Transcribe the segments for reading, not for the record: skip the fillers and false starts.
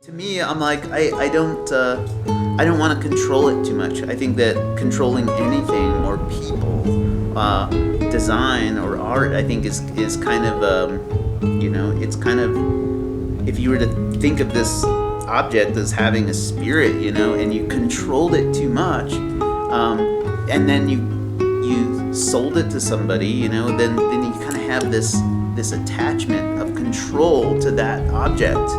To me, I'm like, I don't want to control it too much. I think that controlling anything or people, design or art, I think is kind of, it's kind of, if you were to think of this object as having a spirit, and you controlled it too much, and then you sold it to somebody, then you kind of have this attachment of control to that object.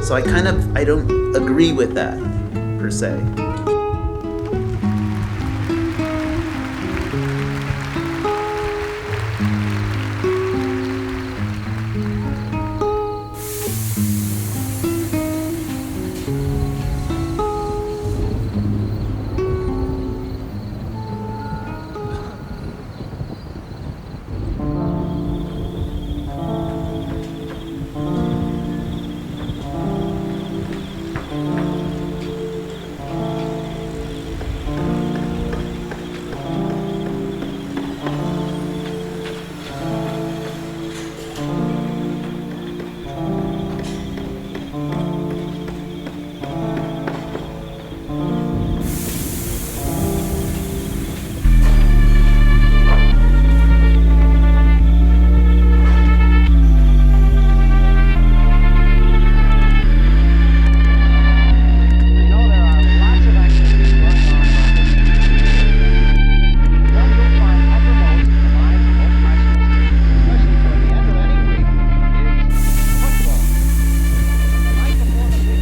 So I don't agree with that, per se.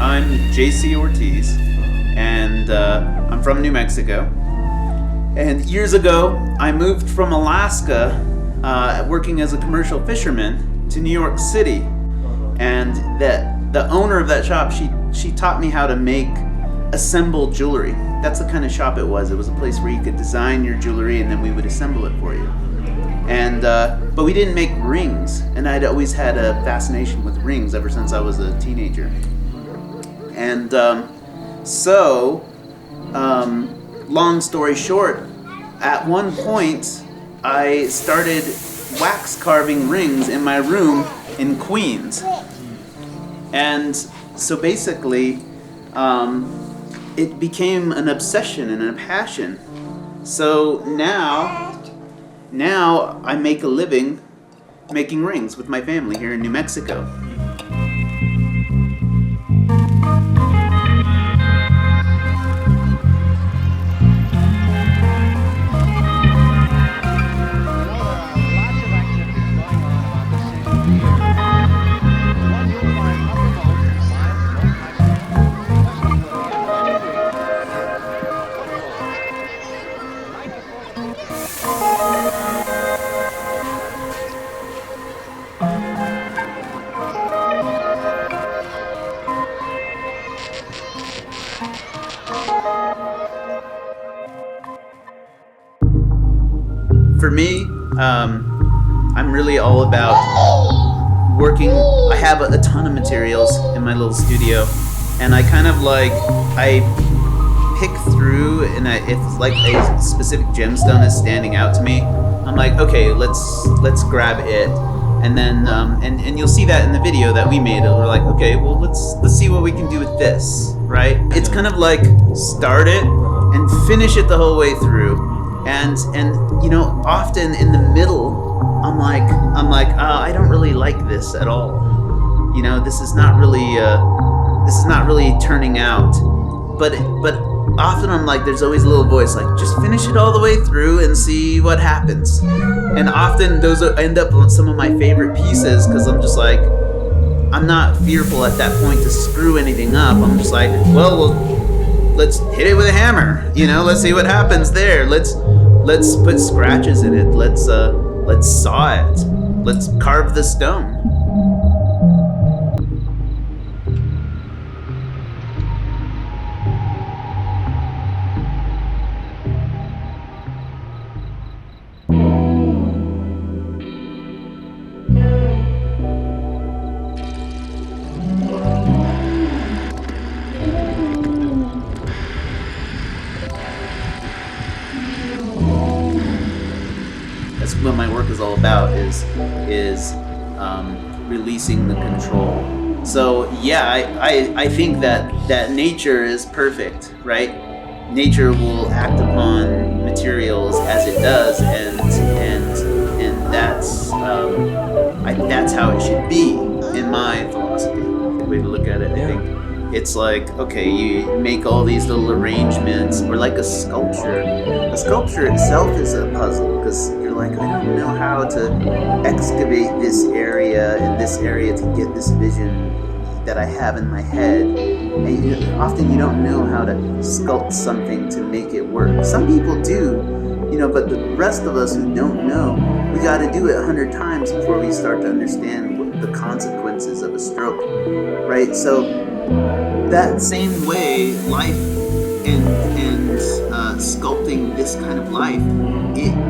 I'm JC Ortiz, and I'm from New Mexico. And years ago, I moved from Alaska, working as a commercial fisherman, to New York City. And the owner of that shop, she taught me how to make assembled jewelry. That's the kind of shop it was. It was a place where you could design your jewelry and then we would assemble it for you. And but we didn't make rings, and I'd always had a fascination with rings ever since I was a teenager. And long story short, at one point I started wax carving rings in my room in Queens. And so basically, it became an obsession and a passion. So now I make a living making rings with my family here in New Mexico. For me, I'm really all about working. I have a ton of materials in my little studio, and I kind of I pick through, and if like a specific gemstone is standing out to me, I'm like, okay, let's grab it, and then and you'll see that in the video that we made. We're like, okay, well let's see what we can do with this, right? It's kind of like start it and finish it the whole way through. And often in the middle, I'm like, I don't really like this at all. This is not really turning out. But often I'm like, there's always a little voice like, just finish it all the way through and see what happens. And often those end up on some of my favorite pieces because I'm just like, I'm not fearful at that point to screw anything up. I'm just like, well, let's hit it with a hammer. Let's see what happens there. Let's put scratches in it. Let's saw it. Let's carve the stone. That's what my work is all about, is releasing the control So yeah, I think that nature is perfect, right? Nature will act upon materials as it does, and that's how it should be in my philosophy. Good way to look at it. I think it's like, okay, you make all these little arrangements, or like a sculpture. A sculpture itself is a puzzle, because you're like, I don't know how to excavate this area and this area to get this vision that I have in my head. And often you don't know how to sculpt something to make it work. Some people do, but the rest of us who don't know, we got to do it 100 times before we start to understand what the consequences of a stroke, right? So that same way, life and sculpting this kind of life,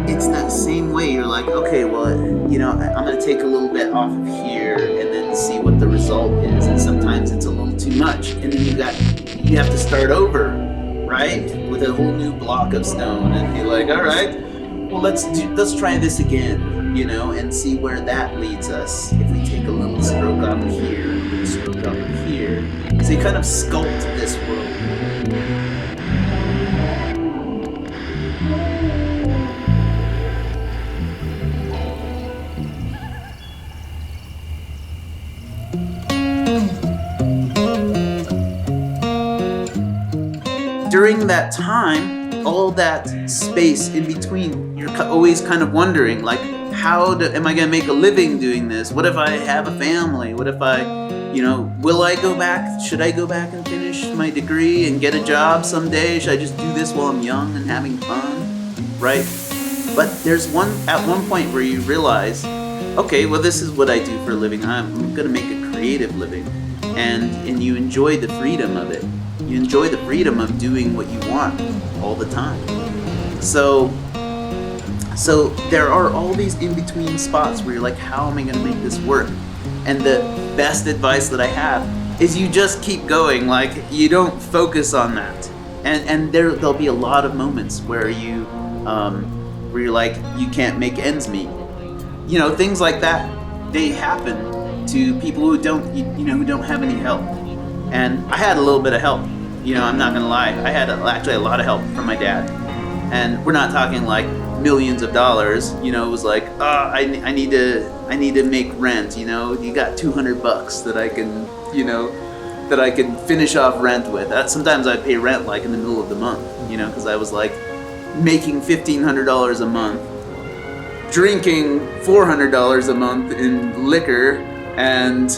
it's that same way. You're like, okay, well, I'm going to take a little bit off of here and then see what the result is. And sometimes it's a little too much, and then you have to start over, right, with a whole new block of stone, and be like, all right, well, let's try this again, and see where that leads us. If we take a little stroke off of here, a little stroke off of here, so you kind of sculpt this world. During that time, all that space in between, you're always kind of wondering, like, am I going to make a living doing this? What if I have a family? What if will I go back? Should I go back and finish my degree and get a job someday? Should I just do this while I'm young and having fun? Right? But there's at one point where you realize, okay, well, this is what I do for a living. I'm going to make a creative living. And you enjoy the freedom of it. You enjoy the freedom of doing what you want all the time. So there are all these in-between spots where you're like, how am I going to make this work? And the best advice that I have is you just keep going. Like, you don't focus on that. And there'll be a lot of moments where you're like, you can't make ends meet. Things like that, they happen to people who don't have any help. And I had a little bit of help. I'm not gonna lie. I had actually a lot of help from my dad, and we're not talking like millions of dollars. It was like, I need to make rent. You got $200 that I can finish off rent with. Sometimes I'd pay rent like in the middle of the month. Because I was like making $1,500 a month, drinking $400 a month in liquor, and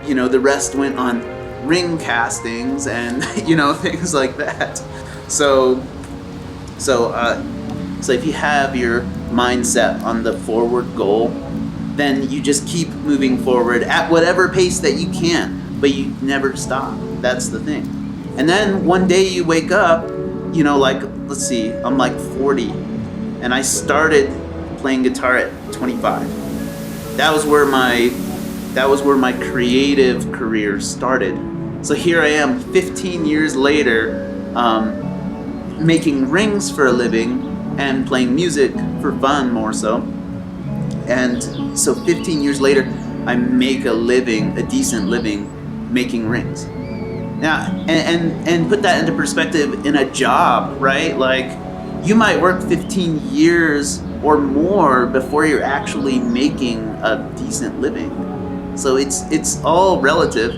the rest went on ring castings and things like that. So if you have your mindset on the forward goal, then you just keep moving forward at whatever pace that you can, but you never stop. That's the thing. And then one day you wake up, like, let's see, I'm like 40, and I started playing guitar at 25. That was where my creative career started. So here I am 15 years later, making rings for a living and playing music for fun more so. And so 15 years later, I make a decent living making rings. Now, and put that into perspective in a job, right? Like, you might work 15 years or more before you're actually making a decent living. So it's all relative.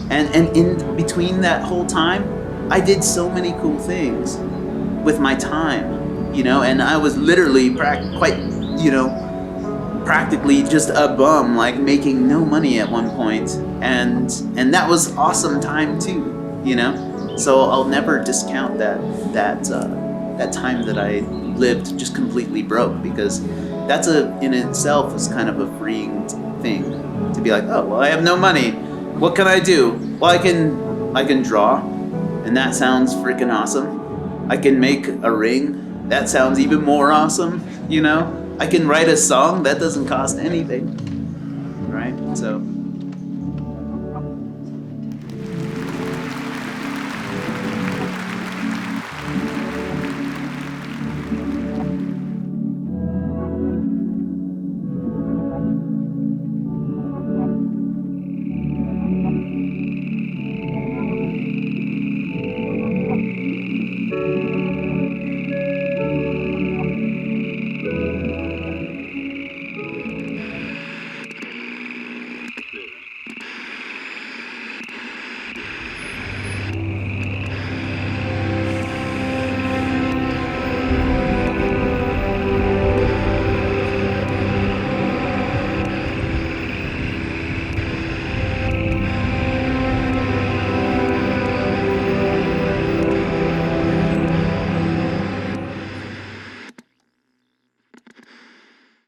And in between that whole time, I did so many cool things with my time, and I was literally practically just a bum, like making no money at one point. And that was awesome time too, So I'll never discount that time that I lived just completely broke, because that's in itself is kind of a freeing thing to be like, oh, well, I have no money. What can I do? Well, I can draw, and that sounds freaking awesome. I can make a ring. That sounds even more awesome, I can write a song. That doesn't cost anything, right? So